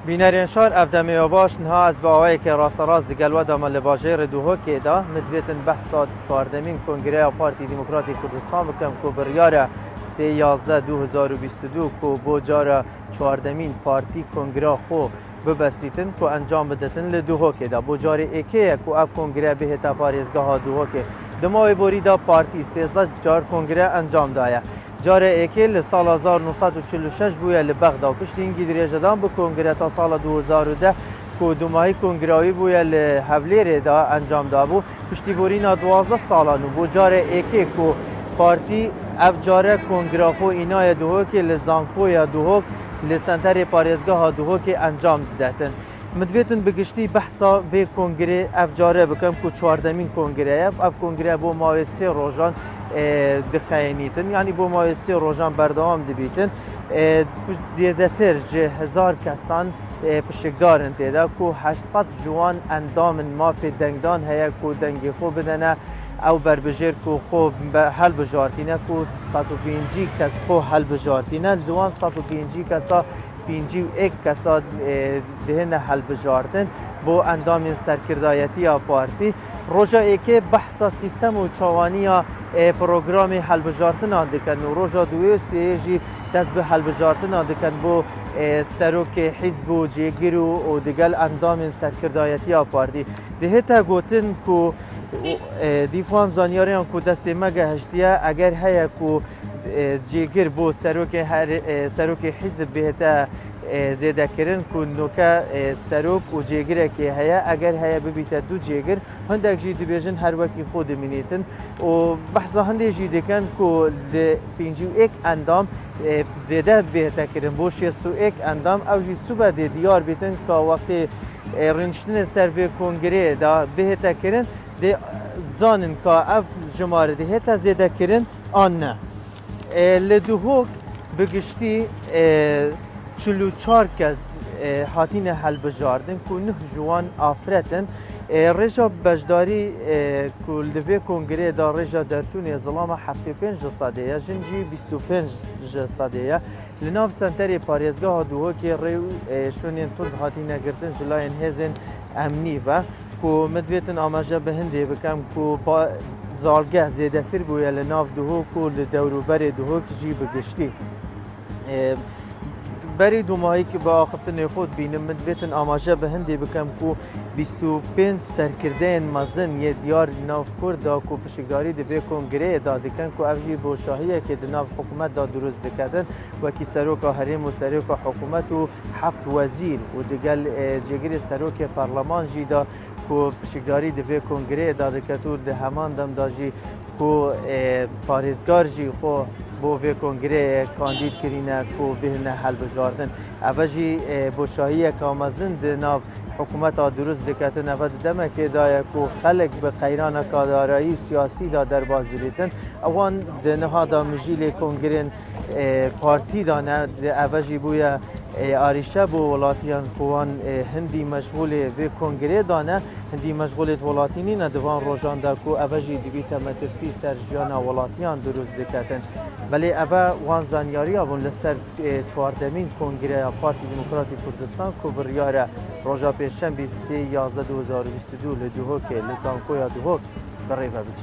بینرین شار افدمی باش نها از باوی که راست راست دگل و دام لباجر دوها که دا مدویتن بحثات چهاردمین کنگره پارتی دموکراتی کردستان بکم که بریار 3/11/2022 که بو جار چهاردمین پارتی کنگره خو ببستیتن که انجام بدتن لدوها که دا بو جار ایکه که اف کنگره به تا پاریزگاه دوها که دماوی بوری دا پارتی 13 جار کنگره انجام دایا جار ایکل سال 1946 بویا لبغدا و پشت اینگی دریجدان به کنگره تا سال 2010 که دوماهی کنگراوی بویا لحولیر دا انجام دا بو پشتی بورینا 12 سالانو بو جار ایکل که پارتی اف جار کنگره خو اینای دوها که لزانکو یا دوها لسنتر پاریزگاه دوها که انجام دادن مدویتن بگشتی بحثا به کنگره اف جاره بکم که چهاردمین کنگره اف کنگره بو ماوی 3 روزان دخینیتن یعنی بو ماوی 3 روزان بردوام دبیتن زیاده تر 1000 کسان پشکدارن تیدا که 800 جوان اندام مافی دنگدان هیا که دنگی خوب بدنه او بربجر که خوب حل بجارتینه که 150 کس خوب حل بجارتینه دوان 150 کسا 51 کسا دهن حل بجارتن بو اندام سرکردایتی پارتی روژا ایکه بحثا سیستم و چوانی پروگرام حل بجارتن دکن و روژا دوی و سیجی دست به حل بجارتن دکن بو سروک حزب و جیگر و دگل اندام سرکردایتی پارتی ده تا گوتن که دیفان زانیاریان که دست مگه هشتیه اگر هیا که جیگر بو سروک حزب بهتا زیاده کرن که نوکا سروک و جیگر که هیا اگر هیا ببیتا دو جیگر هندک جی دبیجن هر وکی خود مینیتن و بحثا هنده جی دکن که 51 اندام زیاده بهتا کرن بو 61 اندام او جی صبح دیار بیتن که وقتی رنشتن سروی کنگره دا بهتا کرن ده زانن که اف جماره ده هتا زیاده کرن آن نه لدوهوک بگشتی 44 کس هاتین حل بجاردن که 9 جوان آفرتن رجا بجداری که لدوی کنگره دا رجا درسونی ظلام 75 صدیه جنجی 25 صدیه لناف سنتری پاریزگاه دوها که ریو شونین تند هاتین گردن جلاین هزین امنی و که مدویتن آماجه به هنده بکم که زالگه زیاده تر بویا لناف دوها که دوروبر دوها که جی بگشتی بری دوماهی که با آخفتن خود بینم مدویتن آماجه به هنده بکم که 25 سرکردین مزن یه دیار ناف کرده که پشکداری دوی کنگره دادکن که افجی بوشاهیه که ناف حکومت دا درست دکدن و که سروک حریم و سروک حکومت و 7 وزیر و دیگل جگری سروک پارلمان جی دا که پشکداری دوی کنگره دادکتو ده همان دم دا جی که پاریزگار جی خو بو وی کنگره کاندید کرینه که بهنه حل بجاردن اوجی بوشاهی کامزن ده ناف حکومت درست دکتن او دمه که دایه که خلق به قیران کادارایی سیاسی دا در باز دلیتن اوان ده نها دا مجیل کنگرین پارتی دانه ده اوجی بویا آریشه بو ولاتیان کوان هندی مشغول به کنگره دانه هندی مشغول ولاتینی ندوان روزان دا کو اوجی دیبیت مترسی سرجیان ولاتیان درست دکتن ولی اوه وان زانیاری آبون لسر چهاردمین کنگره پارتی دموکراتی کردستان که بریار روژا پیشنبی 3/11/2022 لدوهوک لزانکویا دوهوک برای